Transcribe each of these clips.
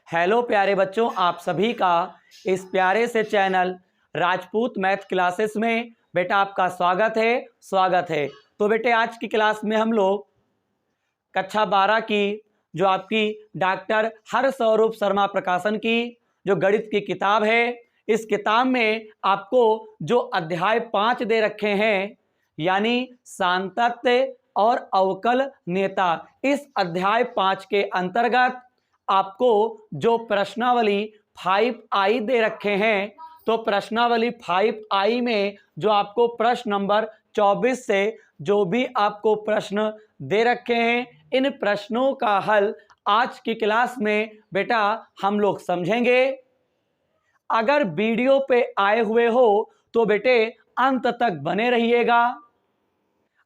Hello प्यारे बच्चों, आप सभी का इस प्यारे से चैनल राजपूत मैथ क्लासेस में बेटा आपका स्वागत है। तो बेटे आज की क्लास में हम लोग कक्षा 12 की जो आपकी डॉक्टर हरस्वरूप शर्मा प्रकाशन की जो गणित की किताब है, इस किताब में आपको जो अध्याय 5 दे रखे हैं यानी सांतत्य और अवकल नेता, इस अध्याय 5 के अंतर्गत आपको जो प्रश्नावली 5I दे रखे हैं, तो प्रश्नावली 5I में जो आपको प्रश्न नंबर 24 से जो भी आपको प्रश्न दे रखे हैं, इन प्रश्नों का हल आज की क्लास में बेटा हम लोग समझेंगे। अगर वीडियो पे आए हुए हो तो बेटे अंत तक बने रहिएगा।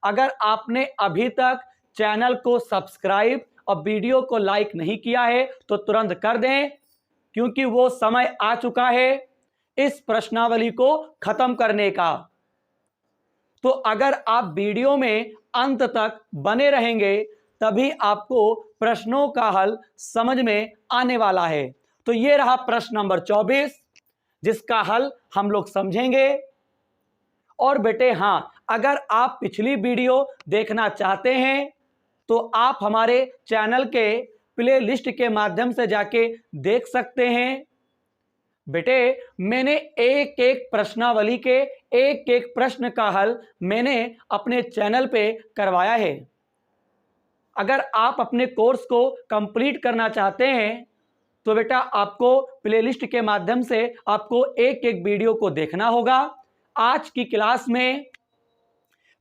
अगर आपने अभी तक चैनल को सब्सक्राइब और वीडियो को लाइक नहीं किया है तो तुरंत कर दें, क्योंकि वो समय आ चुका है इस प्रश्नावली को खत्म करने का। तो अगर आप वीडियो में अंत तक बने रहेंगे तभी आपको प्रश्नों का हल समझ में आने वाला है। तो ये रहा प्रश्न नंबर 24, जिसका हल हम लोग समझेंगे। और बेटे हाँ, अगर आप पिछली वीडियो देखना चाहते हैं तो आप हमारे चैनल के प्ले लिस्ट के माध्यम से जाके देख सकते हैं। बेटे मैंने एक एक प्रश्नावली के एक एक प्रश्न का हल मैंने अपने चैनल पे करवाया है। अगर आप अपने कोर्स को कंप्लीट करना चाहते हैं तो बेटा आपको प्लेलिस्ट के माध्यम से आपको एक एक वीडियो को देखना होगा। आज की क्लास में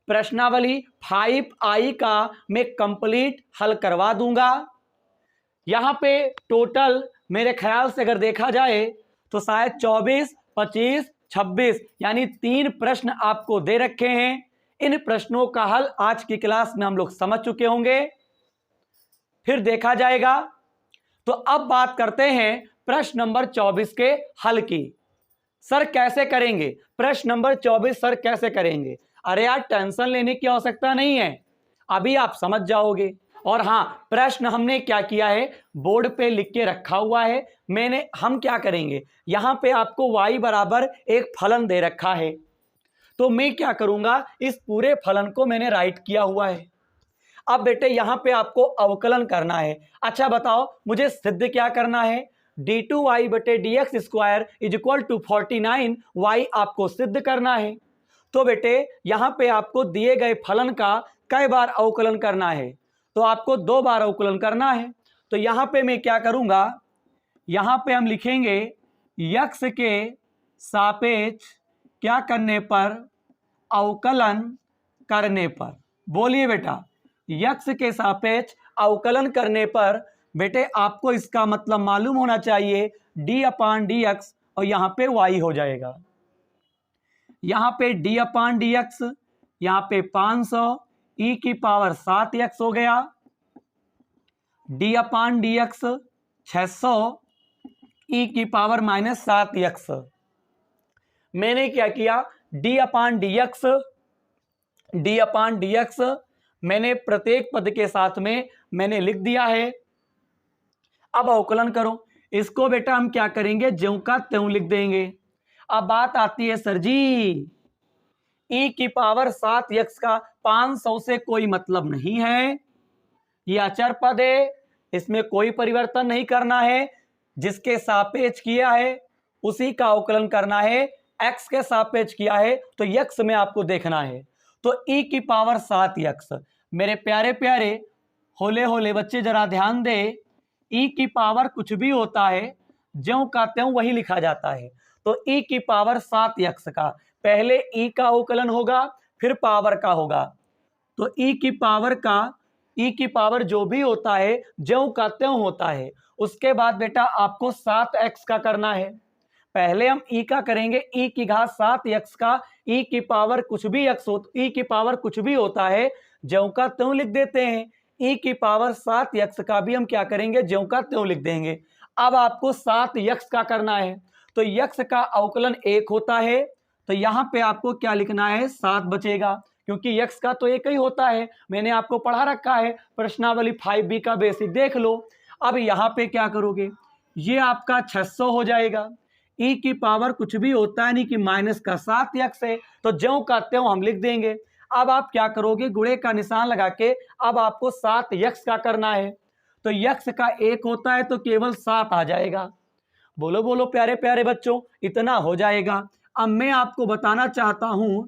प्रश्नावली 5I का मैं कंप्लीट हल करवा दूंगा। यहाँ पे टोटल मेरे ख्याल से अगर देखा जाए तो शायद 24, 25, 26 यानी 3 प्रश्न आपको दे रखे हैं। इन प्रश्नों का हल आज की क्लास में हम लोग समझ चुके होंगे, फिर देखा जाएगा। तो अब बात करते हैं प्रश्न नंबर 24 के हल की। सर कैसे करेंगे प्रश्न नंबर 24, सर कैसे करेंगे? अरे यार टेंशन लेने की आवश्यकता नहीं है, अभी आप समझ जाओगे। और हाँ, प्रश्न हमने क्या किया है, बोर्ड पे लिख के रखा हुआ है। हम क्या करेंगे, यहाँ पे आपको y बराबर एक फलन दे रखा है, तो मैं क्या करूंगा, इस पूरे फलन को मैंने राइट किया हुआ है। अब बेटे यहाँ पे आपको अवकलन करना है। अच्छा बताओ मुझे सिद्ध क्या करना है, d2y बटे dx square is equal to 49y आपको सिद्ध करना है। तो बेटे यहाँ पे आपको दिए गए फलन का कई बार अवकलन करना है, तो आपको 2 बार अवकलन करना है। तो यहाँ पे मैं क्या करूँगा, यहाँ पे हम लिखेंगे x के सापेक्ष क्या करने पर, अवकलन करने पर। बोलिए बेटा, x के सापेक्ष अवकलन करने पर बेटे आपको इसका मतलब मालूम होना चाहिए d/dx, और यहाँ पे y हो जाएगा। यहाँ पे d/dx, यहाँ पे 500 e की पावर 7x हो गया, d/dx 600 e की पावर -7x। मैंने क्या किया, d/dx मैंने प्रत्येक पद के साथ में मैंने लिख दिया है। अब अवकलन करो, इसको बेटा हम क्या करेंगे, ज्यों का त्यों लिख देंगे। अब बात आती है सर जी, e की पावर 7x का 500 से कोई मतलब नहीं है, ये अचर पद है, इसमें कोई परिवर्तन नहीं करना है। जिसके सापेक्ष किया है उसी का अवकलन करना है, x के सापेक्ष किया है तो x में आपको देखना है। तो e की पावर 7x, मेरे प्यारे प्यारे होले होले बच्चे जरा ध्यान दे, e की पावर कुछ भी होता है ज्यों का त्यों वही लिखा जाता है। तो e की पावर 7x का पहले e का अवकलन होगा फिर पावर का होगा। तो e की पावर जो भी होता है ज्यों का त्यों होता है। उसके बाद बेटा आपको 7x का करना है। पहले हम e का करेंगे, e की घात 7x का, e की पावर कुछ भी e की पावर कुछ भी होता है ज्यों का त्यों लिख देते हैं। e की पावर 7x का भी हम क्या करेंगे, ज्यों का त्यों लिख देंगे। अब आपको 7x का करना है, तो x का अवकलन 1 होता है, तो यहाँ पे आपको क्या लिखना है, 7 बचेगा, क्योंकि x का तो एक ही होता है। मैंने आपको पढ़ा रखा है प्रश्नावली 5B का बेसिक, देख लो। अब यहाँ पे क्या करोगे, ये आपका 600 हो जाएगा। ई की पावर कुछ भी होता है नहीं कि माइनस का 7 यक्स है, तो ज्यों का त्यों हम लिख देंगे। अब आप क्या करोगे, गुणे का निशान लगा के अब आपको 7 यक्स का करना है, तो यक्स का 1 होता है तो केवल 7 आ जाएगा। बोलो बोलो प्यारे प्यारे बच्चों, इतना हो जाएगा। अब मैं आपको बताना चाहता हूं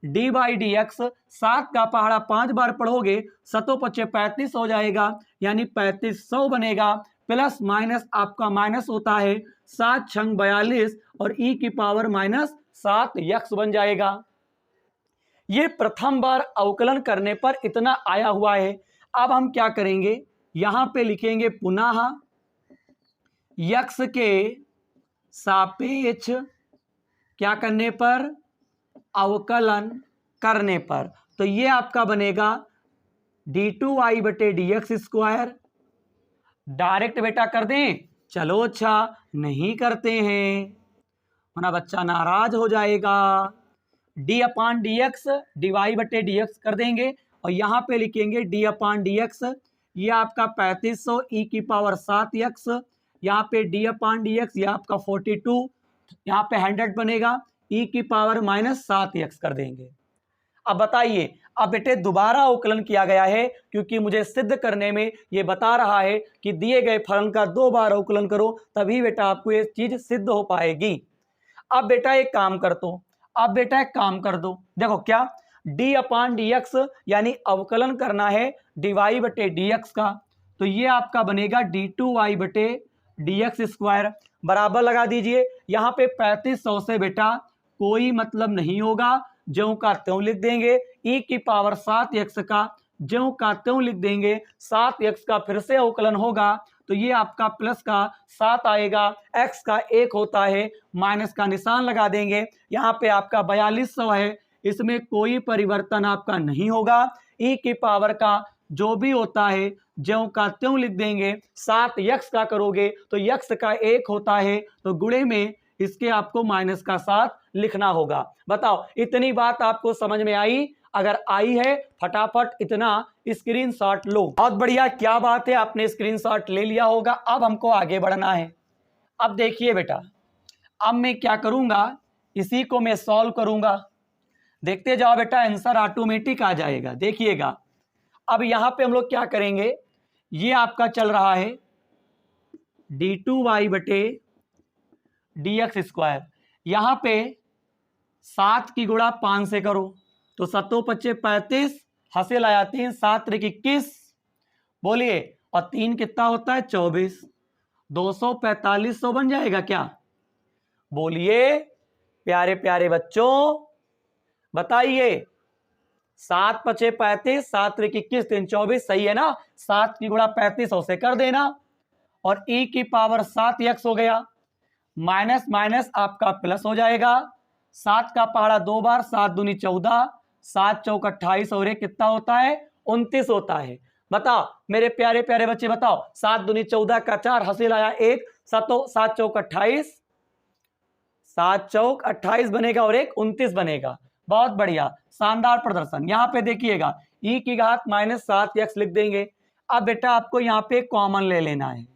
डी बाई डी एक्स, 7 का पहाड़ा 5 बार पढ़ोगे 7×5 = 35 हो जाएगा, यानी 3500 बनेगा। प्लस माइनस आपका माइनस होता है 7×42 और ई की पावर -7 यक्स बन जाएगा। ये प्रथम बार अवकलन करने पर इतना आया हुआ है। अब हम क्या करेंगे, यहां पे लिखेंगे पुनः यक्स के सापेक्ष क्या करने पर, अवकलन करने पर, तो ये आपका बनेगा d2y/dx²। डायरेक्ट बेटा कर दें, चलो अच्छा नहीं करते हैं वरना बच्चा नाराज हो जाएगा। d/dx dy/dx कर देंगे और यहाँ पे लिखेंगे d/dx, ये आपका 3500 e की पावर 7 यक्स, यहाँ पे d/dx ये आपका 42, यहाँ पे 100 बनेगा, e की पावर -7 यक्स कर देंगे। अब बताइए, अब बेटे दोबारा अवकलन किया गया है क्योंकि मुझे सिद्ध करने में ये बता रहा है कि दिए गए फलन का 2 बार अवकलन करो तभी बेटा आपको ये चीज सिद्ध हो पाएगी। अब बेटा एक काम कर दो, अब बेटा एक काम कर दो, देखो क्या d/dx यानी अवकलन करना है dy/dx का, तो ये आपका बनेगा d2y/dx² बराबर लगा दीजिए। यहाँ पे 3500 से बेटा कोई मतलब नहीं होगा, ज्यों का त्यों लिख देंगे। e की पावर 7 यक्स का ज्यों का त्यों लिख देंगे। 7 यक्स का फिर से अवकलन होगा तो ये आपका प्लस का 7 आएगा, x का 1 होता है, माइनस का निशान लगा देंगे। यहाँ पे आपका 4200 है, इसमें कोई परिवर्तन आपका नहीं होगा। e की पावर का जो भी होता है ज्यों का त्यों लिख देंगे। 7 यक्स का करोगे तो यक्स का 1 होता है, तो गुणे में इसके आपको माइनस का 7 लिखना होगा। बताओ इतनी बात आपको समझ में आई? अगर आई है फटाफट इतना स्क्रीनशॉट लो। बहुत बढ़िया, क्या बात है, आपने स्क्रीनशॉट ले लिया होगा। अब हमको आगे बढ़ना है। अब देखिए बेटा, अब मैं क्या करूंगा, इसी को मैं सॉल्व करूंगा। देखते जाओ बेटा, आंसर ऑटोमेटिक आ जाएगा, देखिएगा। अब यहां पे हम लोग क्या करेंगे, ये आपका चल रहा है d2y/dx²। यहां पे 7 की गुणा 5 से करो तो 7×5 = 35, हासिल आया 3, 7×3 = 21, बोलिए, और 3 कितना होता है 24, 245 बन जाएगा क्या? बोलिए प्यारे प्यारे बच्चों, बताइए। 7×5 = 7×21 = 24, सही है ना? 7 की गुणा 3500 से कर देना और e की पावर 7 यक्स हो गया, माइनस माइनस आपका प्लस हो जाएगा। 7 का पहाड़ा 2 बार, 7 दूनी 14, 7 चौक 28 और एक कितना होता है 29 होता है। बताओ मेरे प्यारे प्यारे बच्चे, बताओ 7 दूनी 14 का 4, हासिल आया 1, 7 चौक 28, 7 चौक 28 बनेगा और एक 29 बनेगा। बहुत बढ़िया, शानदार प्रदर्शन। यहाँ पे देखिएगा e की घात -7 यक्स लिख देंगे। अब बेटा आपको यहाँ पे कॉमन ले लेना है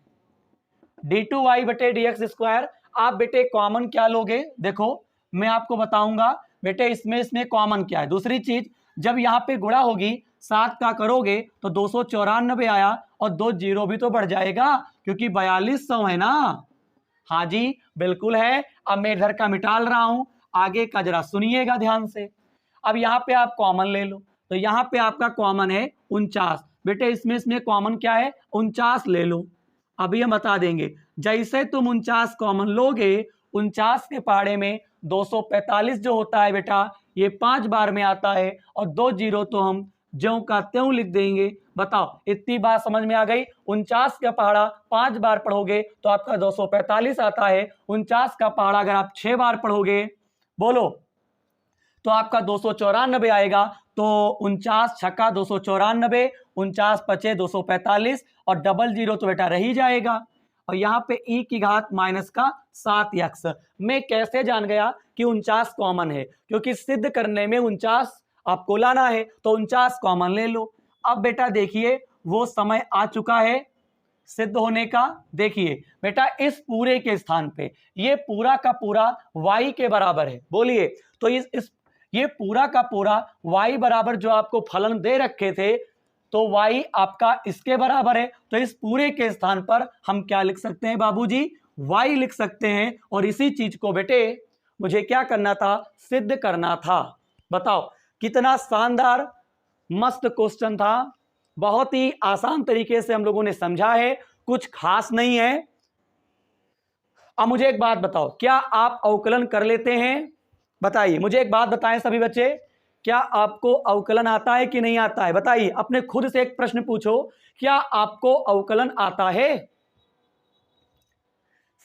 d2y/dx²। आप बेटे कॉमन क्या लोगे, देखो मैं आपको बताऊंगा बेटे, इसमें कॉमन क्या है। दूसरी चीज, जब यहाँ पे गुणा होगी 7 का करोगे तो 294 आया और 2 जीरो भी तो बढ़ जाएगा क्योंकि 4200 है ना। हाँ जी बिल्कुल है। अब मैं इधर का मिटाल रहा हूं, आगे का जरा सुनिएगा ध्यान से। अब यहाँ पे आप कॉमन ले लो, तो यहाँ पे आपका कॉमन है 49। बेटे इसमें कॉमन क्या है 49 ले लो। अभी हम बता देंगे, जैसे तुम 49 कॉमन लोगे 49 के पहाड़े में 245 जो होता है बेटा ये 5 बार में आता है और 2 जीरो तो हम ज्यों का त्यों लिख देंगे। बताओ इतनी बात समझ में आ गई? 49 का पहाड़ा 5 बार पढ़ोगे तो आपका 245 आता है। 49 का पहाड़ा अगर आप 6 बार पढ़ोगे, बोलो, तो आपका 294 आएगा। तो 49 छक्का 294, 49 पचे 245 और डबल जीरो तो बेटा रह ही जाएगा। और यहाँ पे e की घात माइनस का 7 यक्स। मैं कैसे जान गया कि 49 कॉमन है? क्योंकि सिद्ध करने में 49 आपको लाना है, तो 49 कॉमन ले लो। अब बेटा देखिए वो समय आ चुका है सिद्ध होने का? देखिए बेटा, इस पूरे के स्थान पे ये पूरा का पूरा y के बराबर है। बोलिए, तो ये पूरा का पूरा y बराबर जो आपको फलन दे रखे थे, तो y आपका इसके बराबर है। तो इस पूरे के स्थान पर हम क्या लिख सकते हैं बाबूजी? y लिख सकते हैं। और इसी चीज को बेटे मुझे क्या करना था? सिद्ध करना था। बताओ कितना शानदार मस्त क्वेश्चन था। बहुत ही आसान तरीके से हम लोगों ने समझा है, कुछ खास नहीं है। अब मुझे एक बात बताओ, क्या आप अवकलन कर लेते हैं? बताइए, मुझे एक बात बताएं सभी बच्चे, क्या आपको अवकलन आता है कि नहीं आता है? बताइए, अपने खुद से एक प्रश्न पूछो, क्या आपको अवकलन आता है?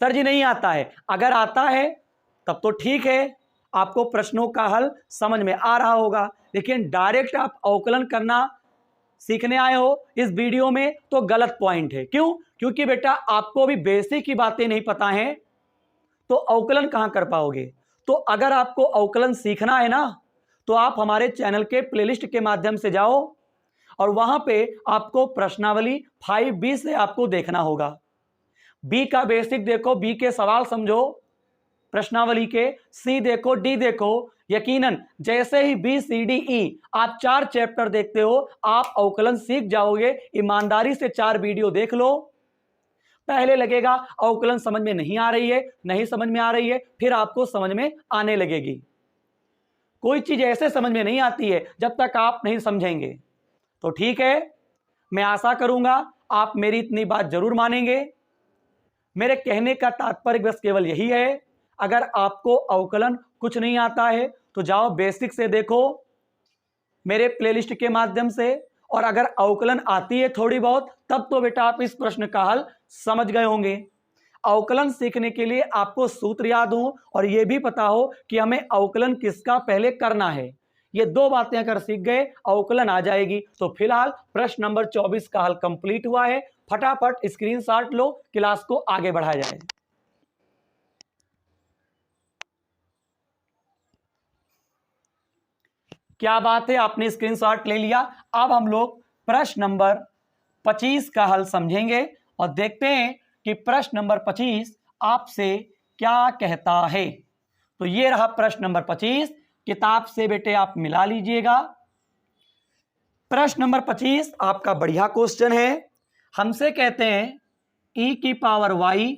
सर जी नहीं आता है। अगर आता है तब तो ठीक है, आपको प्रश्नों का हल समझ में आ रहा होगा। लेकिन डायरेक्ट आप अवकलन करना सीखने आए हो इस वीडियो में, तो गलत पॉइंट है। क्यों? क्योंकि बेटा आपको भी बेसिक की बातें नहीं पता हैं, तो अवकलन कहां कर पाओगे? तो अगर आपको अवकलन सीखना है ना, तो आप हमारे चैनल के प्लेलिस्ट के माध्यम से जाओ और वहां पे आपको प्रश्नावली 5B से आपको देखना होगा। बी का बेसिक देखो, बी के सवाल समझो प्रश्नावली के, सी देखो, डी देखो। यकीनन जैसे ही बी सी डी ई आप 4 चैप्टर देखते हो, आप अवकलन सीख जाओगे। ईमानदारी से 4 वीडियो देख लो। पहले लगेगा अवकलन समझ में नहीं आ रही है, नहीं समझ में आ रही है, फिर आपको समझ में आने लगेगी। कोई चीज ऐसे समझ में नहीं आती है जब तक आप नहीं समझेंगे। तो ठीक है, मैं आशा करूंगा आप मेरी इतनी बात जरूर मानेंगे। मेरे कहने का तात्पर्य बस केवल यही है, अगर आपको अवकलन कुछ नहीं आता है तो जाओ बेसिक से देखो मेरे प्लेलिस्ट के माध्यम से, और अगर अवकलन आती है थोड़ी बहुत, तब तो बेटा आप इस प्रश्न का हल समझ गए होंगे। अवकलन सीखने के लिए आपको सूत्र याद हो और यह भी पता हो कि हमें अवकलन किसका पहले करना है। ये 2 बातें अगर सीख गए, अवकलन आ जाएगी। तो फिलहाल प्रश्न नंबर 24 का हल कंप्लीट हुआ है। फटाफट स्क्रीनशॉट लो, क्लास को आगे बढ़ाया जाए। क्या बात है, आपने स्क्रीनशॉट ले लिया। अब हम लोग प्रश्न नंबर 25 का हल समझेंगे और देखते हैं कि प्रश्न नंबर 25 आपसे क्या कहता है। तो ये रहा प्रश्न नंबर 25, किताब से बेटे आप मिला लीजिएगा। प्रश्न नंबर 25 आपका बढ़िया क्वेश्चन है। हमसे कहते हैं e की पावर y,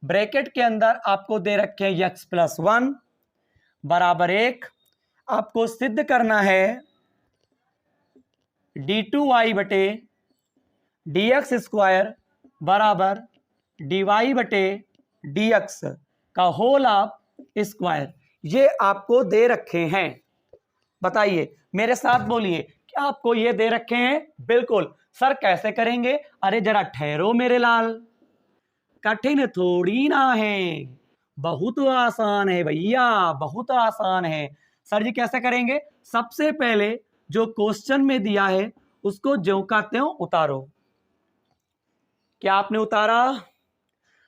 ब्रैकेट के अंदर आपको दे रखे हैं x+1 बराबर 1। आपको सिद्ध करना है d2y बटे dx² बराबर dy बटे dx का होल ऑफ स्क्वायर। ये आपको दे रखे हैं। बताइए, मेरे साथ बोलिए, क्या आपको ये दे रखे हैं? बिल्कुल। सर कैसे करेंगे? अरे जरा ठहरो मेरे लाल, कठिन थोड़ी ना है, बहुत आसान है भैया, बहुत आसान है। सर जी कैसे करेंगे? सबसे पहले जो क्वेश्चन में दिया है उसको ज्यों का त्यों उतारो। क्या आपने उतारा?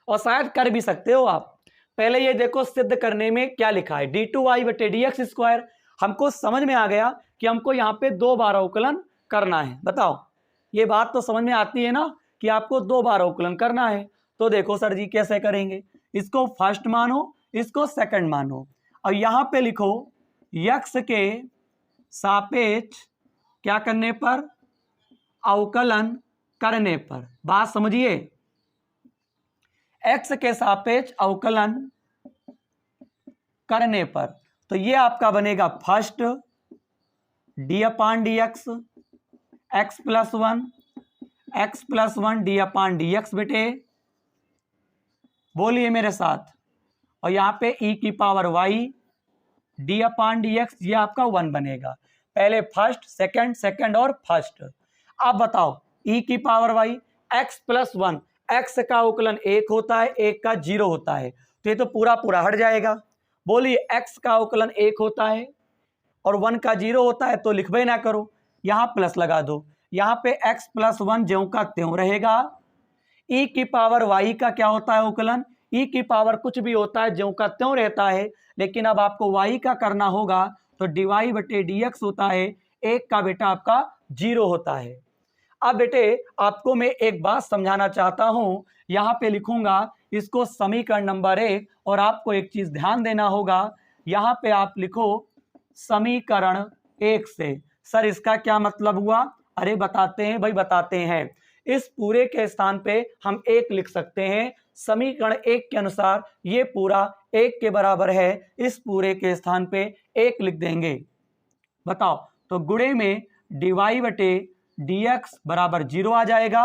और शायद कर भी सकते हो आप। पहले ये देखो सिद्ध करने में क्या लिखा है, d2y बटे dx²। हमको समझ में आ गया कि हमको यहाँ पे 2 बार अवकलन करना है। बताओ, ये बात तो समझ में आती है ना कि आपको 2 बार अवकलन करना है। तो देखो सर जी कैसे करेंगे, इसको फर्स्ट मानो, इसको सेकंड मानो, और यहाँ पे लिखो यक्स के सापेक्ष क्या करने पर? अवकलन करने पर। बात समझिए, x के सापेक्ष अवकलन करने पर। तो ये आपका बनेगा फर्स्ट d/dx x+1 d/dx बेटे, बोलिए मेरे साथ। और यहाँ पे e की पावर y d/dx, ये आपका 1 बनेगा। पहले फर्स्ट, सेकंड, सेकंड और फर्स्ट। अब बताओ e की पावर y x+1, x का अवकलन 1 होता है, 1 का 0 होता है, तो ये तो पूरा पूरा हट जाएगा। बोलिए x का अवकलन 1 होता है और 1 का 0 होता है, तो लिखबे ना करो, यहाँ प्लस लगा दो। यहाँ पे x+1 ज्यों का त्यों रहेगा। e की पावर y का क्या होता है अवकलन? e की पावर कुछ भी होता है ज्यों का त्यों रहता है, लेकिन अब आपको y का करना होगा, तो dy बटे dx होता है, 1 का बेटा आपका 0 होता है। अब बेटे आपको मैं एक बात समझाना चाहता हूं, यहाँ पे लिखूंगा इसको समीकरण नंबर 1, और आपको एक चीज ध्यान देना होगा, यहाँ पे आप लिखो समीकरण 1 से। सर इसका क्या मतलब हुआ? अरे बताते हैं भाई, बताते हैं। इस पूरे के स्थान पे हम 1 लिख सकते हैं। समीकरण 1 के अनुसार ये पूरा 1 के बराबर है, इस पूरे के स्थान पे 1 लिख देंगे। बताओ, तो गुणे में dy बटे dx बराबर 0 आ जाएगा।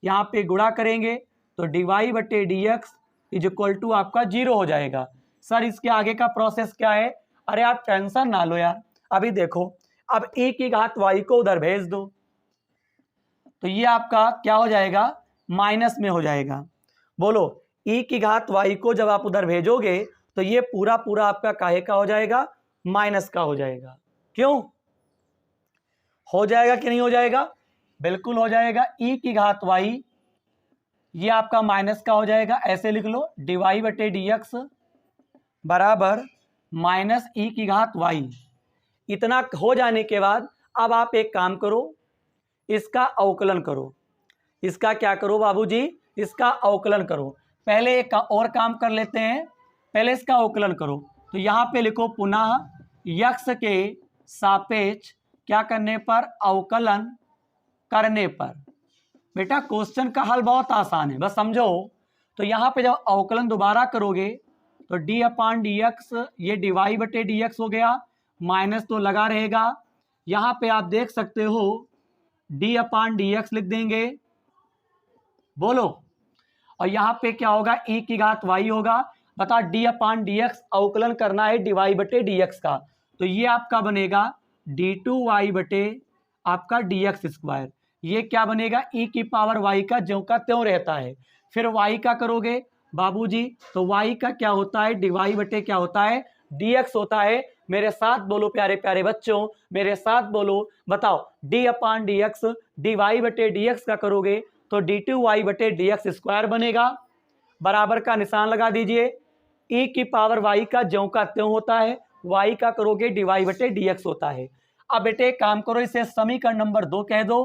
यहाँ पे गुणा करेंगे तो dy बटे dx इज इक्वल टू आपका 0 हो जाएगा। सर इसके आगे का प्रोसेस क्या है? अरे आप टेंशन ना लो यार, अभी देखो, अब e की घात y को उधर भेज दो, तो ये आपका क्या हो जाएगा? माइनस में हो जाएगा। बोलो, e की घात y को जब आप उधर भेजोगे तो ये पूरा पूरा आपका काहे का हो जाएगा? माइनस का हो जाएगा। क्यों हो जाएगा कि नहीं हो जाएगा? बिल्कुल हो जाएगा। e की घात y ये आपका माइनस का हो जाएगा। ऐसे लिख लो, dy बटे dx बराबर माइनस e की घात y। इतना हो जाने के बाद अब आप एक काम करो, इसका अवकलन करो। इसका क्या करो बाबूजी? इसका अवकलन करो। पहले एक और काम कर लेते हैं, पहले इसका अवकलन करो। तो यहाँ पे लिखो पुनः x के सापेक्ष क्या करने पर? अवकलन करने पर। बेटा क्वेश्चन का हल बहुत आसान है, बस समझो। तो यहाँ पे जब अवकलन दोबारा करोगे तो d अपान dx, ये dy बटे dx हो गया, माइनस तो लगा रहेगा। यहाँ पे आप देख सकते हो d अपान dx लिख देंगे। बोलो, और यहाँ पे क्या होगा? e की घात y होगा। बता, d अपान dx अवकलन करना है dy बटे dx का, तो ये आपका बनेगा d2y बटे आपका dx स्क्वायर। ये क्या बनेगा? e की पावर y का ज्यों का त्यों रहता है। फिर y का करोगे बाबूजी, तो y का क्या होता है? dy बटे क्या होता है? dx होता है। मेरे साथ बोलो प्यारे प्यारे बच्चों, मेरे साथ बोलो। बताओ, d अपान dx dy बटे dx का करोगे तो d2y बटे dx स्क्वायर बनेगा। बराबर का निशान लगा दीजिए। e की पावर y का ज्यों का त्यों होता है, y का करोगे dy बटे dx होता है। अब बेटे काम करो, इसे समीकरण नंबर 2 कह दो।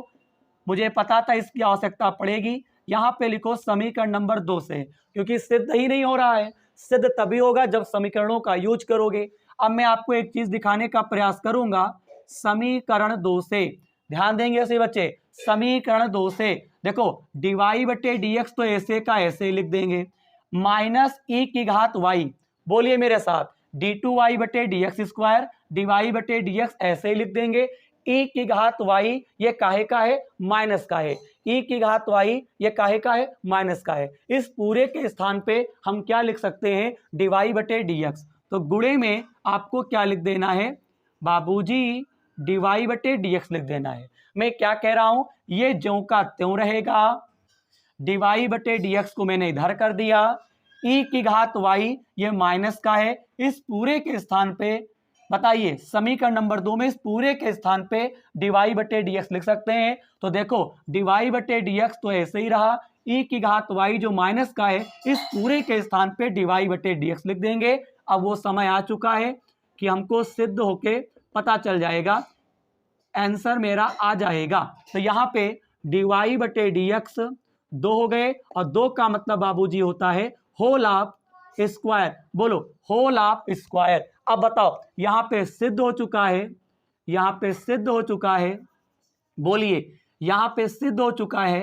मुझे पता था इसकी आवश्यकता पड़ेगी। यहाँ पे लिखो समीकरण नंबर 2 से, क्योंकि सिद्ध ही नहीं हो रहा है। सिद्ध तभी होगा जब समीकरणों का यूज करोगे। अब मैं आपको एक चीज दिखाने का प्रयास करूंगा। समीकरण 2 से ध्यान देंगे ऐसे बच्चे, समीकरण 2 से देखो, dy बटे dx तो ऐसे का ऐसे लिख देंगे, माइनस e की घात y, बोलिए मेरे साथ, d2y बटे dx स्क्वायर, dy बटे dx ऐसे ही लिख देंगे। e की घात y ये काहे का है? माइनस का है। e की घात y ये काहे का है? माइनस का है। इस पूरे के स्थान पे हम क्या लिख सकते हैं? dy बटे dx। तो गुणे में आपको क्या लिख देना है बाबूजी? dy बटे dx लिख देना है। मैं क्या कह रहा हूं? ये ज्यों का त्यों रहेगा। dy बटे dx को मैंने इधर कर दिया। e की घात y ये माइनस का है। इस पूरे के स्थान पे बताइए, समीकरण नंबर 2 में इस पूरे के स्थान पे dy बटे dx लिख सकते हैं। तो देखो, dy बटे dx तो ऐसे ही रहा, e की घात y जो माइनस का है, इस पूरे के स्थान पे dy बटे dx लिख देंगे। अब वो समय आ चुका है कि हमको सिद्ध होके पता चल जाएगा, आंसर मेरा आ जाएगा। तो यहाँ पे dy बटे dx 2 हो गए, और 2 का मतलब बाबूजी होता है होल ऑफ स्क्वायर। बोलो, होल ऑफ स्क्वायर। अब बताओ, यहाँ पे सिद्ध हो चुका है, यहाँ पे सिद्ध हो चुका है, बोलिए, यहाँ पे सिद्ध हो चुका है,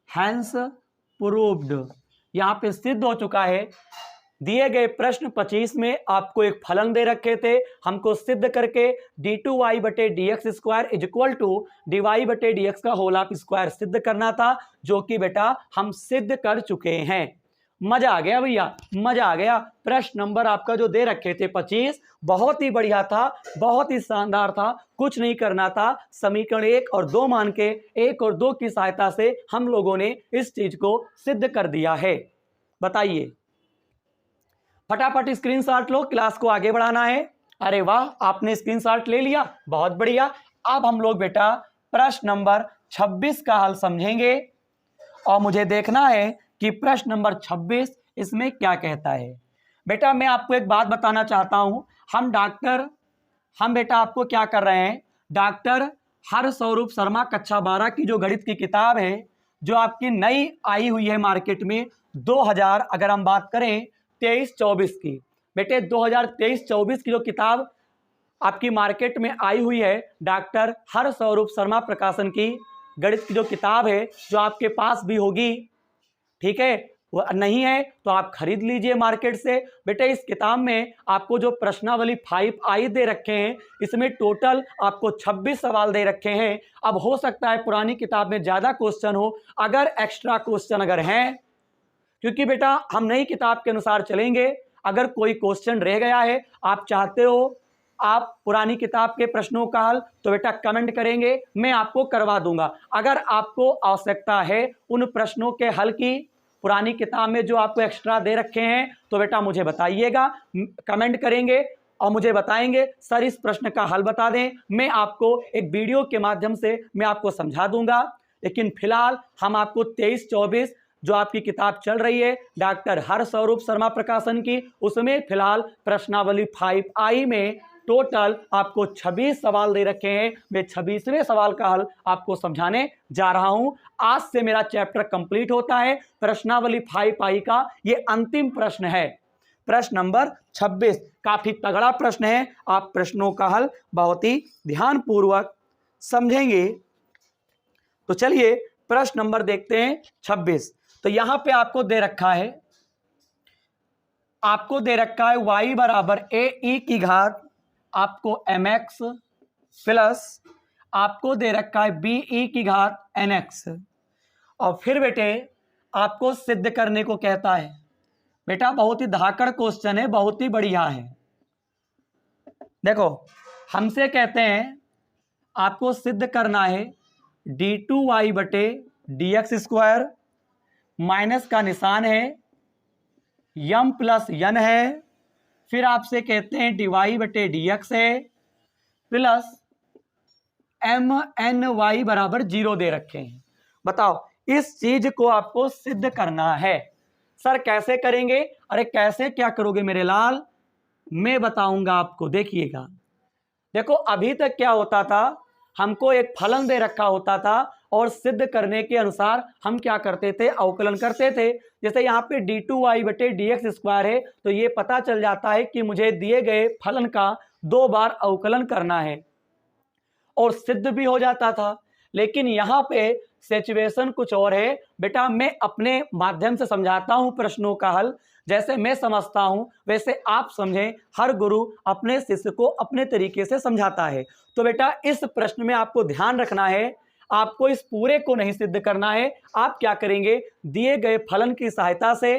हैंस प्रूव्ड, यहाँ पे सिद्ध हो चुका है। दिए गए प्रश्न 25 में आपको एक फलन दे रखे थे, हमको सिद्ध करके d2y बटे dx square is equal to dy बटे dx का होल ऑफ स्क्वायर सिद्ध करना था, जो कि बेटा हम सिद्ध कर चुके हैं। मजा आ गया भैया, मजा आ गया। प्रश्न नंबर आपका जो दे रखे थे 25, बहुत ही बढ़िया था, बहुत ही शानदार था। कुछ नहीं करना था, समीकरण 1 और 2 मान के 1 और 2 की सहायता से हम लोगों ने इस चीज को सिद्ध कर दिया है। बताइए, फटाफट स्क्रीनशॉट लो, क्लास को आगे बढ़ाना है। अरे वाह, आपने स्क्रीनशॉट ले लिया, बहुत बढ़िया। अब हम लोग बेटा प्रश्न नंबर 26 का हल समझेंगे, और मुझे देखना है कि प्रश्न नंबर 26 इसमें क्या कहता है। बेटा मैं आपको एक बात बताना चाहता हूं, हम बेटा आपको क्या कर रहे हैं डॉक्टर, हरस्वरूप शर्मा कक्षा 12 की जो गणित की किताब है, जो आपकी नई आई हुई है मार्केट में 2000, अगर हम बात करें 23-24 की, बेटे 2023-24 की जो किताब आपकी मार्केट में आई हुई है, डॉक्टर हरस्वरूप शर्मा प्रकाशन की गणित की जो किताब है, जो आपके पास भी होगी, ठीक है, वो नहीं है तो आप खरीद लीजिए मार्केट से। बेटे इस किताब में आपको जो प्रश्नावली 5I दे रखे हैं, इसमें टोटल आपको 26 सवाल दे रखे हैं। अब हो सकता है पुरानी किताब में ज़्यादा क्वेश्चन हो, अगर एक्स्ट्रा क्वेश्चन अगर हैं, क्योंकि बेटा हम नई किताब के अनुसार चलेंगे, अगर कोई क्वेश्चन रह गया है, आप चाहते हो आप पुरानी किताब के प्रश्नों का हल, तो बेटा कमेंट करेंगे, मैं आपको करवा दूंगा। अगर आपको आवश्यकता है उन प्रश्नों के हल की, पुरानी किताब में जो आपको एक्स्ट्रा दे रखे हैं, तो बेटा मुझे बताइएगा, कमेंट करेंगे और मुझे बताएंगे सर इस प्रश्न का हल बता दें, मैं आपको एक वीडियो के माध्यम से मैं आपको समझा दूंगा। लेकिन फिलहाल हम आपको 23-24 जो आपकी किताब चल रही है डॉक्टर हरस्वरूप शर्मा प्रकाशन की, उसमें फिलहाल प्रश्नावली 5I में टोटल आपको 26 सवाल दे रखे हैं। मैं 26वें सवाल का हल आपको समझाने जा रहा हूं। आज से मेरा चैप्टर कंप्लीट होता है। प्रश्नावली 5I का ये अंतिम प्रश्न है, प्रश्न नंबर 26। काफी तगड़ा प्रश्न है, आप प्रश्नों का हल बहुत ही ध्यानपूर्वक समझेंगे। तो चलिए प्रश्न नंबर देखते हैं 26। तो यहां पे आपको दे रखा है, y बराबर ae की घात आपको mx प्लस आपको दे रखा है be की घात nx, और फिर बेटे आपको सिद्ध करने को कहता है। बेटा बहुत ही धाकड़ क्वेश्चन है, बहुत ही बढ़िया है। देखो हमसे कहते हैं आपको सिद्ध करना है d2y बटे dx स्क्वायर, माइनस का निशान है, यम प्लस यन है, फिर आपसे कहते हैं dy बटे dx है, प्लस mny बराबर 0 दे रखे हैं। बताओ इस चीज को आपको सिद्ध करना है। सर कैसे करेंगे? अरे कैसे क्या करोगे मेरे लाल, मैं बताऊंगा आपको, देखिएगा। देखो अभी तक क्या होता था, हमको एक फलन दे रखा होता था और सिद्ध करने के अनुसार हम क्या करते थे, अवकलन करते थे। जैसे यहाँ पे d2y बटे dx स्क्वायर है, तो ये पता चल जाता है कि मुझे दिए गए फलन का 2 बार अवकलन करना है, और सिद्ध भी हो जाता था। लेकिन यहाँ पे सिचुएशन कुछ और है। बेटा मैं अपने माध्यम से समझाता हूँ प्रश्नों का हल, जैसे मैं समझता हूं वैसे आप समझें। हर गुरु अपने शिष्य को अपने तरीके से समझाता है। तो बेटा इस प्रश्न में आपको ध्यान रखना है, आपको इस पूरे को नहीं सिद्ध करना है। आप क्या करेंगे, दिए गए फलन की सहायता से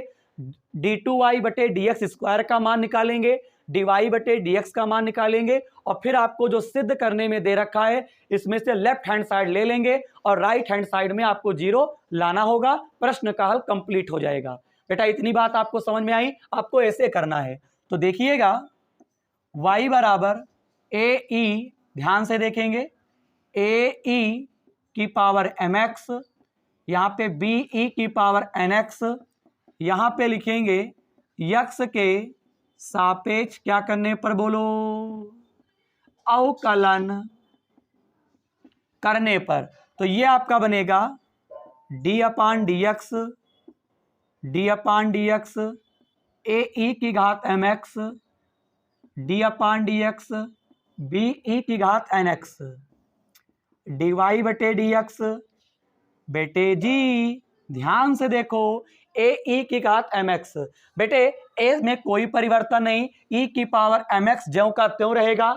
d2y बटे dx स्क्वायर का मान निकालेंगे, dy बटे dx का मान निकालेंगे, और फिर आपको जो सिद्ध करने में दे रखा है इसमें से लेफ्ट हैंड साइड ले लेंगे और राइट हैंड साइड में आपको 0 लाना होगा। प्रश्न का हल कंप्लीट हो जाएगा। बेटा इतनी बात आपको समझ में आई, आपको ऐसे करना है। तो देखिएगा y बराबर ae, ध्यान से देखेंगे, ae की पावर mx, यहाँ पे be की पावर nx, यहाँ पे लिखेंगे x के सापेक्ष क्या करने पर, बोलो, अवकलन करने पर। तो ये आपका बनेगा d अपान dx ae की घात mx d upon dx be की घात nx dy बटे dx। बेटे जी ध्यान से देखो, ae की घात mx, बेटे a में कोई परिवर्तन नहीं, e की पावर mx ज्यों का त्यों रहेगा।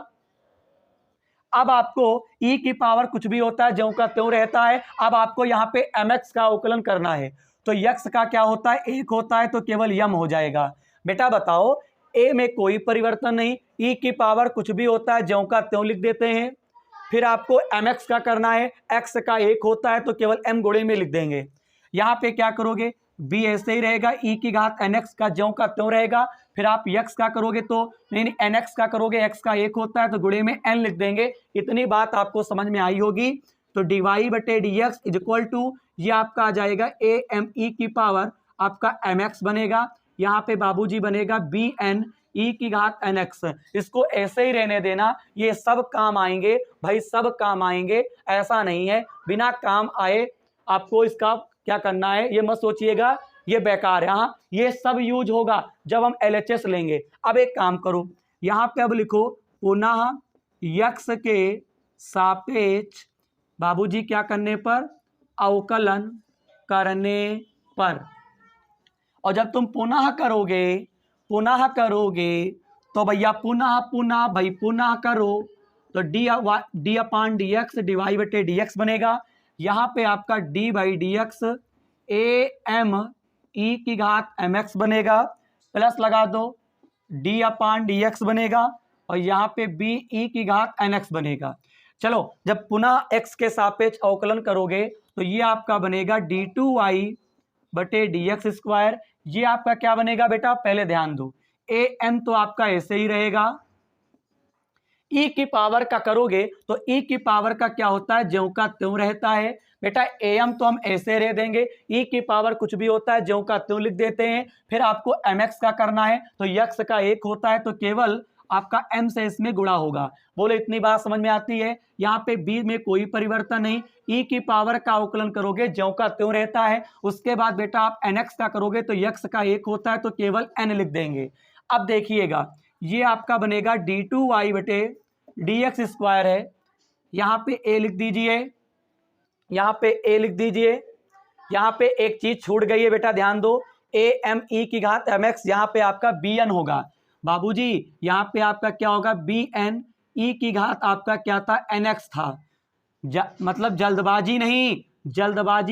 अब आपको e की पावर कुछ भी होता है ज्यों का त्यों रहता है। अब आपको यहाँ पे mx का अवकलन करना है, तो x का क्या होता है, 1 होता है, तो केवल यम हो जाएगा। बेटा बताओ a में कोई परिवर्तन नहीं, e की पावर कुछ भी होता है ज्यों का त्यों लिख देते हैं। फिर आपको mx का करना है, x का 1 होता है तो केवल m गुणे में लिख देंगे। यहाँ पे क्या करोगे, b ऐसे ही रहेगा, e की घात nx का ज्यों का त्यों रहेगा। फिर आप x का करोगे तो नहीं nx का करोगे, x का 1 होता है तो गुणे में n लिख देंगे। इतनी बात आपको समझ में आई होगी। तो dy बटे dx इज इक्वल टू, ये आपका आ जाएगा a m e की पावर आपका mx बनेगा, यहाँ पे बाबूजी बनेगा bn ई की घात एन एक्स। इसको ऐसे ही रहने देना, ये सब काम आएंगे भाई, सब काम आएंगे, ऐसा नहीं है बिना काम आए आपको इसका क्या करना है ये मत सोचिएगा ये बेकार है। हाँ, ये सब यूज होगा जब हम LHS लेंगे। अब एक काम करो, यहाँ पे अब लिखो पुनः यक्स के सापेक्ष बाबूजी क्या करने पर, अवकलन करने पर। और जब तुम पुनः करोगे तो भैया पुनः भाई पुनः करो तो D upon D X D Y बटे डी एक्स बनेगा। यहाँ पे आपका D by D X A M E की घात एम एक्स बनेगा, प्लस लगा दो डी अपान डी एक्स बनेगा, और यहाँ पे बी ई की घात एन एक्स बनेगा। चलो जब पुनः एक्स के सापेक्ष अवकलन करोगे तो ये आपका बनेगा डी टू वाई बटे डी एक्स स्क्वायर। ये आपका क्या बनेगा बेटा, पहले ध्यान दो, ए एम तो आपका ऐसे ही रहेगा, ई की पावर का करोगे तो ई की पावर का क्या होता है, ज्यों का त्यों रहता है बेटा। ए एम तो हम ऐसे रह देंगे, ई की पावर कुछ भी होता है ज्यों का त्यों लिख देते हैं। फिर आपको एम एक्स का करना है तो यक्स का एक होता है तो केवल आपका एम से इसमें गुणा होगा। बोले इतनी बात समझ में आती है। यहाँ पे बी में कोई परिवर्तन नहीं, ई की पावर का अवकलन करोगे ज्यों का त्यों रहता है। उसके बाद बेटा आप एन एक्स का करोगे तो यक्स का एक होता है तो केवल एन लिख देंगे। अब देखिएगा ये आपका बनेगा डी टू वाई बटे डी एक्स स्क्वायर है, यहाँ पे ए लिख दीजिए, यहाँ पे ए लिख दीजिए। यहाँ पे एक चीज छूट गई है बेटा, ध्यान दो, ए एम ई की घात एम एक्स, यहाँ पे आपका बी एन होगा बाबूजी, यहाँ पे आपका क्या होगा बी एन, ई की घात आपका क्या था एन एक्स था। मतलब जल्दबाजी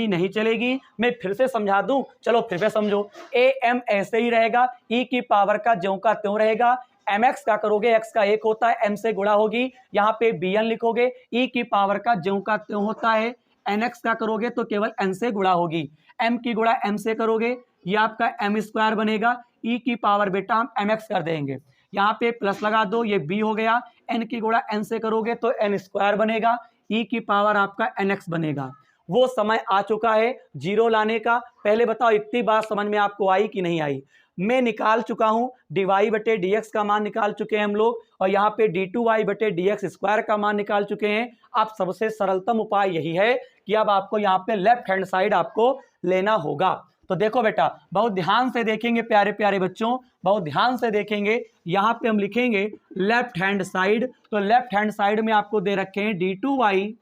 नहीं चलेगी, मैं फिर से समझा दूं, चलो फिर से समझो। ए एम ऐसे ही रहेगा, ई की पावर का ज्यों का त्यों रहेगा। एम एक्स का करोगे एक्स का एक होता है, एम से गुणा होगी, यहाँ पे बी एन लिखोगे, ई की पावर का ज्यों का त्यों होता है। एन एक्स का करोगे तो केवल एन से गुणा होगी, एम की गुणा एम से करोगे ये आपका एम स्क्वायर बनेगा, ई की पावर बेटा हम एम एक्स कर देंगे, यहाँ पे प्लस लगा दो, ये बी हो गया। एन की गुणा एन से करोगे तो एन स्क्वायर बनेगा, ई की पावर आपका एन एक्स बनेगा। वो समय आ चुका है जीरो लाने का। पहले बताओ इतनी बात समझ में आपको आई कि नहीं आई। मैं निकाल चुका हूं डी वाई बटे डी एक्स का मान निकाल चुके हैं हम लोग, और यहाँ पे डी टू वाई बटे डी एक्स स्क्वायर का मान निकाल चुके हैं। अब सबसे सरलतम उपाय यही है कि अब आपको यहाँ पे लेफ्ट हैंड साइड आपको लेना होगा। तो देखो बेटा बहुत ध्यान से देखेंगे प्यारे प्यारे बच्चों, बहुत ध्यान से देखेंगे। यहाँ पे हम लिखेंगे लेफ्ट हैंड साइड, तो लेफ्ट हैंड साइड में आपको दे रखे हैं डी टू वाई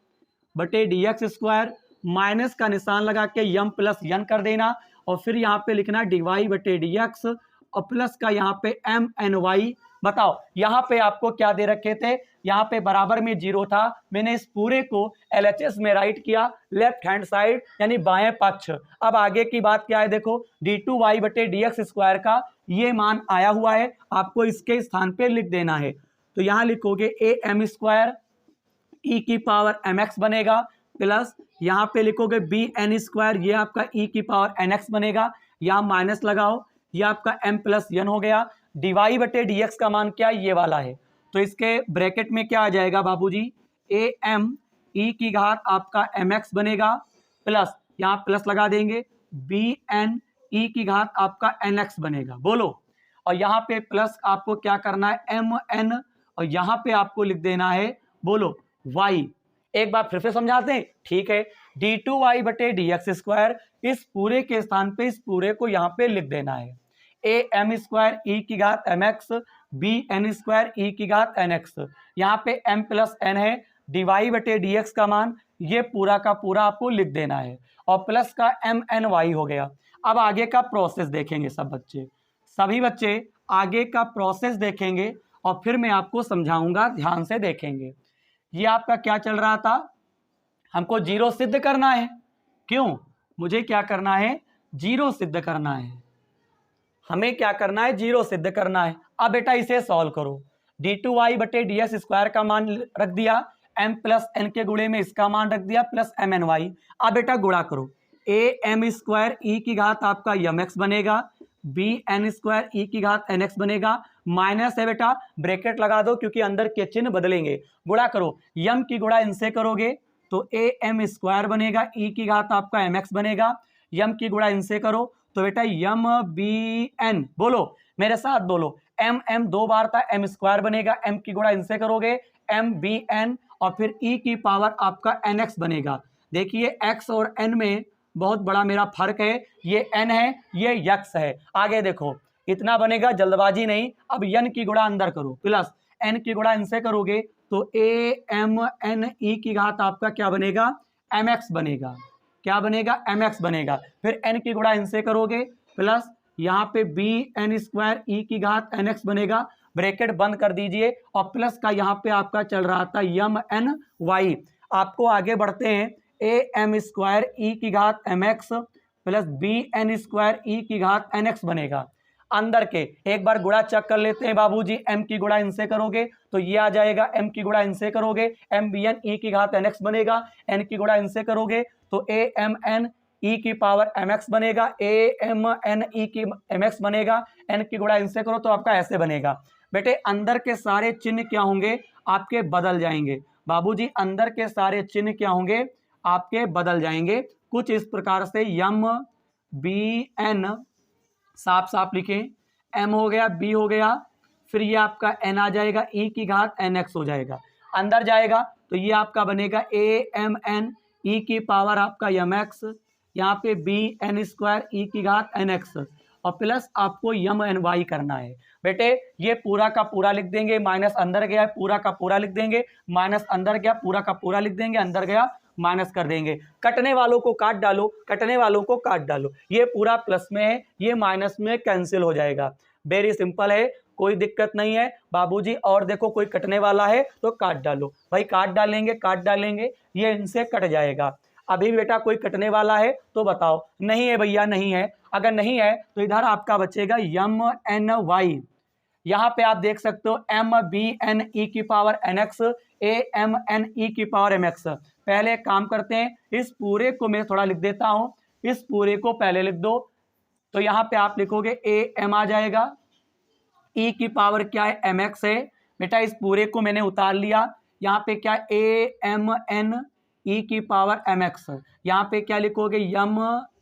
बटे डी एक्स स्क्वायर, माइनस का निशान लगा के यम प्लस यन कर देना, और फिर यहाँ पे लिखना डी वाई बटे डी एक्स और प्लस का यहाँ पे एम एन वाई। बताओ यहाँ पे आपको क्या दे रखे थे, यहाँ पे बराबर में जीरो था, मैंने इस पूरे को LHS में राइट किया लेफ्ट हैंड साइड यानी बाएं पक्ष। अब आगे की बात क्या है देखो, डी टू वाई बटे डी एक्स स्क्वायर का ये मान आया हुआ है, आपको इसके स्थान पे लिख देना है। तो यहाँ लिखोगे ए एम स्क्वायर ई की पावर एम एक्स बनेगा, प्लस यहाँ पे लिखोगे बी एन स्क्वायर, ये आपका ई की पावर एन एक्स बनेगा, यहाँ माइनस लगाओ, ये आपका एम प्लस एन हो गया। डीवाई बटे डी एक्स का मान क्या ये वाला है, तो इसके ब्रैकेट में क्या आ जाएगा बाबूजी, ए एम ई की घात आपका एम एक्स बनेगा, प्लस यहाँ प्लस लगा देंगे बी एन ई की घात आपका एन एक्स बनेगा। बोलो, और यहाँ पे प्लस आपको क्या करना है एम एन, और यहाँ पे आपको लिख देना है बोलो वाई। एक बार फिर से समझाते हैं, ठीक है। डी टू वाई बटे डी एक्स स्क्वायर, इस पूरे के स्थान पे इस पूरे को यहाँ पे लिख देना है ए एम स्क्वायर ई की घात M X B N square E की घात एन एक्स, यहाँ पे एम प्लस एन है, डी वाई बटे डी एक्स का मान ये पूरा का पूरा आपको लिख देना है, और प्लस का एम एन वाई हो गया। अब आगे का प्रोसेस देखेंगे सब बच्चे, सभी बच्चे आगे का प्रोसेस देखेंगे और फिर मैं आपको समझाऊंगा, ध्यान से देखेंगे। ये आपका क्या चल रहा था, हमको जीरो सिद्ध करना है। क्यों, मुझे क्या करना है, जीरो सिद्ध करना है, हमें क्या करना है, जीरो सिद्ध करना है। अब बेटा इसे सॉल्व करो, डी टू वाई बटे डी एस स्क्वायर का मान रख दिया, एम प्लस एन के गुणे में इसका मान रख दिया प्लस एम एन वाई। अब बेटा गुणा करो, ए एम स्क्वायर ई की घात आपका यम एक्स बनेगा, बी एन स्क्वायर ई की घात एन एक्स बनेगा, माइनस है बेटा ब्रैकेट लगा दो क्योंकि अंदर के चिन्ह बदलेंगे। गुणा करो, यम की गुणा इनसे करोगे तो ए एम स्क्वायर बनेगा, ई की घात आपका एम एक्स बनेगा, यम की गुणा इनसे करो तो बेटा यम बी एन, बोलो मेरे साथ बोलो, एम एम 2 बार था, एम स्क्वायर बनेगा, एम की गुणा इनसे करोगे एम बी एन, और फिर ई की पावर आपका एन एक्स बनेगा। देखिए एक्स और एन में बहुत बड़ा मेरा फर्क है, ये एन है ये यक्स है। आगे देखो इतना बनेगा, जल्दबाजी नहीं। अब एन की गुणा अंदर करो प्लस एन की गुणा इनसे करोगे तो ए एम एन ई की घात आपका क्या बनेगा, एम एक्स बनेगा। क्या बनेगा, एम एक्स बनेगा। फिर एन की गुणा इनसे करोगे प्लस यहाँ पे बी एन स्क्वायर ई की घात एन एक्स बनेगा। ब्रैकेट बंद कर दीजिए और प्लस का यहाँ पे आपका चल रहा था यम एन वाई। आपको आगे बढ़ते हैं, ए एम स्क्वायर ई की घात M X plus B N square E की घात एन एक्स बनेगा। अंदर के एक बार गुणा चेक कर लेते हैं बाबूजी, एम की गुणा इनसे करोगे तो ये आ जाएगा, एम की गुणा इनसे करोगे एम बी एन ई की घात एन एक्स बनेगा, एन की गुणा इनसे करोगे तो ए एम एन ई की पावर एम एक्स बनेगा, ए एम एन ई की एम एक्स बनेगा, एन की गुणा इनसे करो तो आपका ऐसे बनेगा। बेटे अंदर के सारे चिन्ह क्या होंगे, आपके बदल जाएंगे बाबूजी, अंदर के सारे चिन्ह क्या होंगे, आपके बदल जाएंगे कुछ इस प्रकार से, यम बी एन साफ साफ लिखें, एम हो गया, बी हो गया, फिर ये आपका एन आ जाएगा, ई की घात एन एक्स हो जाएगा। अंदर जाएगा तो ये आपका बनेगा ए एम एन ई की पावर आपका एम एक्स, यहाँ पे बी एन स्क्वायर ई की घात एन एक्स, और प्लस आपको यम एन वाई करना है। बेटे ये पूरा का पूरा लिख देंगे, माइनस अंदर गया पूरा का पूरा लिख देंगे, माइनस अंदर गया पूरा का पूरा लिख देंगे, अंदर गया माइनस कर देंगे। कटने वालों को काट डालो, कटने वालों को काट डालो, ये पूरा प्लस में है ये माइनस में कैंसिल हो जाएगा। वेरी सिंपल है, कोई दिक्कत नहीं है बाबूजी। और देखो कोई कटने वाला है तो काट डालो, भाई काट डालेंगे काट डालेंगे, ये इनसे कट जाएगा। अभी बेटा कोई कटने वाला है तो बताओ, नहीं है भैया नहीं है, अगर नहीं है तो इधर आपका बचेगा यम एन वाई। यहाँ पे आप देख सकते हो एम बी एन ई की power N X, A M N E की पावर एम एक्स। पहले एक काम करते हैं, इस पूरे को मैं थोड़ा लिख देता हूँ, इस पूरे को पहले लिख दो। तो यहाँ पे आप लिखोगे ए एम आ जाएगा, ई की पावर क्या है एम एक्स है। बेटा इस पूरे को मैंने उतार लिया, यहाँ पे क्या ए एम एन ई की पावर एम एक्स, यहाँ पे क्या लिखोगे यम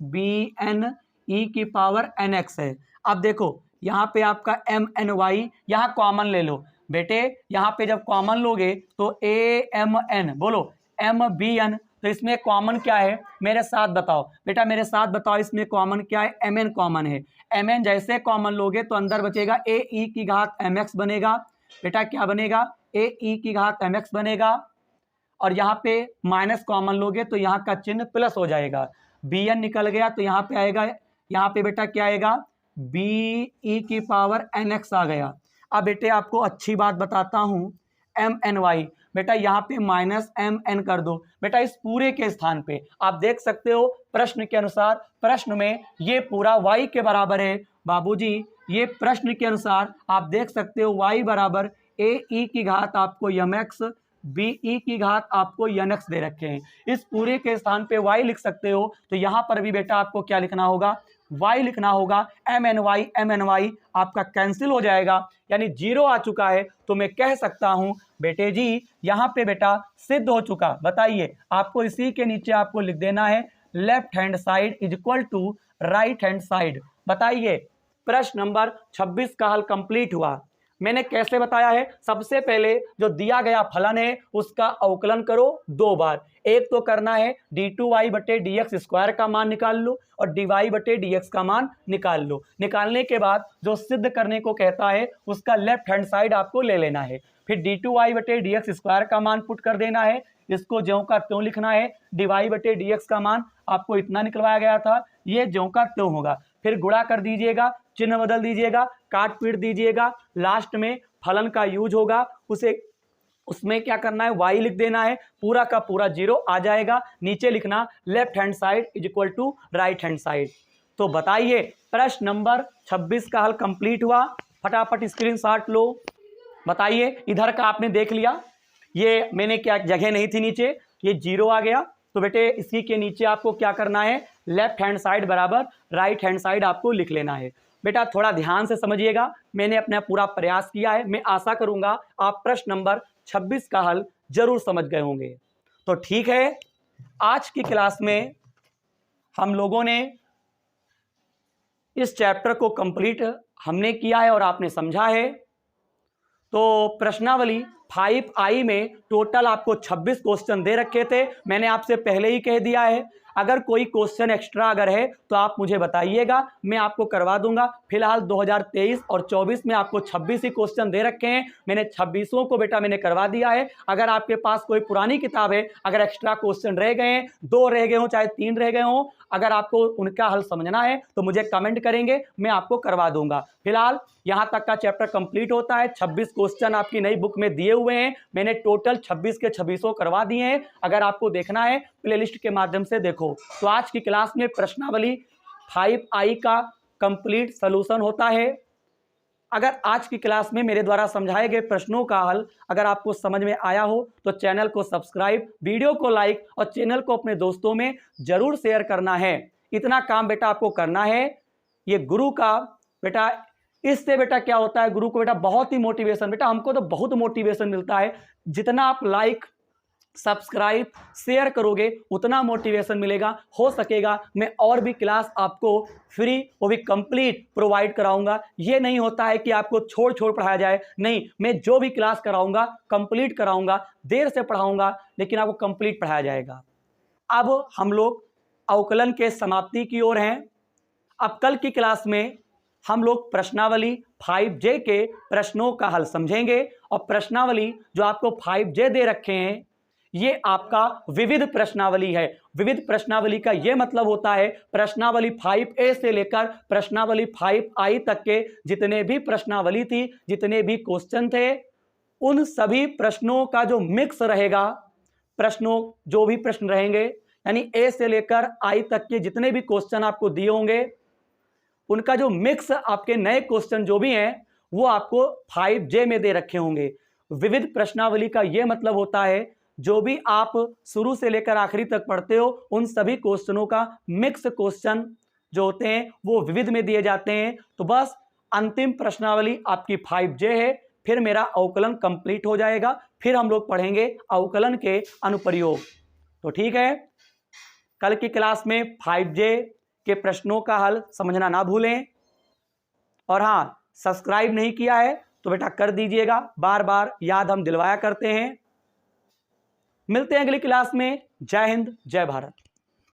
बी एन ई की पावर एन एक्स है। अब देखो यहाँ पे आपका एम एन वाई, यहाँ कॉमन ले लो बेटे, यहाँ पे जब कॉमन लोगे तो ए एम एन, बोलो एम बी एन, तो इसमें कॉमन क्या है मेरे साथ बताओ बेटा, मेरे साथ बताओ इसमें कॉमन क्या है, एम एन कॉमन है। एम एन जैसे कॉमन लोगे तो अंदर बचेगा ए ई की घात एम एक्स बनेगा। बेटा क्या बनेगा, ए ई की घात एम एक्स बनेगा, और यहाँ पे माइनस कॉमन लोगे तो यहाँ का चिन्ह प्लस हो जाएगा। बी एन निकल गया तो यहाँ पे आएगा, यहाँ पे बेटा क्या आएगा बी ई की पावर एन एक्स आ गया। अब बेटे आपको अच्छी बात बताता हूँ, एम एन वाई, बेटा यहाँ पे माइनस एम एन कर दो। बेटा इस पूरे के स्थान पे आप देख सकते हो प्रश्न के अनुसार, प्रश्न में ये पूरा y के बराबर है बाबूजी, ये प्रश्न के अनुसार आप देख सकते हो y बराबर ए ई की घात आपको यम एक्स, बी ई की घात आपको एन एक्स दे रखे हैं। इस पूरे के स्थान पे y लिख सकते हो, तो यहाँ पर भी बेटा आपको क्या लिखना होगा, y लिखना होगा। एम एन वाई आपका कैंसिल हो जाएगा, यानी जीरो आ चुका है। तो मैं कह सकता हूं बेटे जी यहाँ पे बेटा सिद्ध हो चुका। बताइए आपको इसी के नीचे आपको लिख देना है left hand side is equal to right hand side. बताइए प्रश्न नंबर 26 का हल कंप्लीट हुआ। मैंने कैसे बताया है, सबसे पहले जो दिया गया फलन है उसका अवकलन करो 2 बार। एक तो करना है डी टू वाई बटे डी एक्स स्क्वायर का मान निकाल लो और डी वाई बटे डी एक्स का मान निकाल लो। निकालने के बाद जो सिद्ध करने को कहता है उसका लेफ्ट हैंड साइड आपको ले लेना है। फिर डी टू वाई बटे डी एक्स स्क्वायर का मान पुट कर देना है, इसको ज्यों का त्यों लिखना है। डी वाई बटे डी एक्स का मान आपको इतना निकलवाया गया था, ये ज्यों का त्यों होगा। फिर गुणा कर दीजिएगा, चिन्ह बदल दीजिएगा, काट पीट दीजिएगा, लास्ट में फलन का यूज होगा, उसे उसमें क्या करना है y लिख देना है, पूरा का पूरा जीरो आ जाएगा। नीचे लिखना left hand side is equal to right hand side. तो बताइए प्रश्न नंबर 26 का हल कंप्लीट हुआ। फटाफट स्क्रीनशॉट लो। बताइए इधर का आपने देख लिया, ये मैंने क्या जगह नहीं थी नीचे, ये जीरो आ गया। तो बेटे इसी के नीचे आपको क्या करना है, लेफ्ट हैंड साइड बराबर राइट हैंड साइड आपको लिख लेना है। बेटा थोड़ा ध्यान से समझिएगा, मैंने अपना पूरा प्रयास किया है। मैं आशा करूंगा आप प्रश्न नंबर 26 का हल जरूर समझ गए होंगे। तो ठीक है, आज की क्लास में हम लोगों ने इस चैप्टर को कंप्लीट हमने किया है और आपने समझा है। तो प्रश्नावली 5I में टोटल आपको 26 क्वेश्चन दे रखे थे। मैंने आपसे पहले ही कह दिया है, अगर कोई क्वेश्चन एक्स्ट्रा अगर है तो आप मुझे बताइएगा, मैं आपको करवा दूंगा। फिलहाल 2023 और 24 में आपको 26 ही क्वेश्चन दे रखे हैं, मैंने 26 को बेटा मैंने करवा दिया है। अगर आपके पास कोई पुरानी किताब है, अगर एक्स्ट्रा क्वेश्चन रह गए हैं, 2 रह गए हों चाहे 3 रह गए हों, अगर आपको उनका हल समझना है तो मुझे कमेंट करेंगे, मैं आपको करवा दूंगा। फिलहाल यहां तक का चैप्टर कंप्लीट होता है। 26 क्वेश्चन आपकी नई बुक में दिए हुए हैं, मैंने टोटल 26 के 26 करवा दिए हैं। अगर आपको देखना है प्लेलिस्ट के माध्यम से देखो। तो आज की क्लास में प्रश्नावली 5I का कंप्लीट सॉल्यूशन होता है। अगर आज की क्लास में मेरे द्वारा समझाए गए प्रश्नों का हल अगर आपको समझ में आया हो तो चैनल को सब्सक्राइब, वीडियो को लाइक और चैनल को अपने दोस्तों में जरूर शेयर करना है। इतना काम बेटा आपको करना है। ये गुरु का बेटा, इससे बेटा क्या होता है, गुरु को बेटा बहुत ही मोटिवेशन, बेटा हमको तो बहुत मोटिवेशन मिलता है। जितना आप लाइक, सब्सक्राइब, शेयर करोगे उतना मोटिवेशन मिलेगा। हो सकेगा मैं और भी क्लास आपको फ्री, वो भी कंप्लीट प्रोवाइड कराऊंगा। ये नहीं होता है कि आपको छोड़ छोड़ पढ़ाया जाए, नहीं, मैं जो भी क्लास कराऊंगा कंप्लीट कराऊंगा। देर से पढ़ाऊंगा लेकिन आपको कंप्लीट पढ़ाया जाएगा। अब हम लोग अवकलन के समाप्ति की ओर हैं। अब कल की क्लास में हम लोग प्रश्नावली 5J के प्रश्नों का हल समझेंगे। और प्रश्नावली जो आपको 5J दे रखे हैं, ये आपका विविध प्रश्नावली है। विविध प्रश्नावली का यह मतलब होता है प्रश्नावली 5A से लेकर प्रश्नावली 5I तक के जितने भी प्रश्नावली थी, जितने भी क्वेश्चन थे, उन सभी प्रश्नों का जो मिक्स रहेगा, प्रश्नों जो भी प्रश्न रहेंगे, यानी A से लेकर I तक के जितने भी क्वेश्चन आपको दिए होंगे, उनका जो मिक्स आपके नए क्वेश्चन जो भी हैं वो आपको 5J में दे रखे होंगे। विविध प्रश्नावली का यह मतलब होता है जो भी आप शुरू से लेकर आखिरी तक पढ़ते हो उन सभी क्वेश्चनों का मिक्स क्वेश्चन जो होते हैं वो विविध में दिए जाते हैं। तो बस अंतिम प्रश्नावली आपकी 5J है, फिर मेरा अवकलन कंप्लीट हो जाएगा। फिर हम लोग पढ़ेंगे अवकलन के अनुप्रयोग। तो ठीक है, कल की क्लास में 5J के प्रश्नों का हल समझना ना भूलें। और हाँ, सब्सक्राइब नहीं किया है तो बेटा कर दीजिएगा, बार बार याद हम दिलवाया करते हैं। मिलते हैं अगली क्लास में। जय हिंद, जय भारत।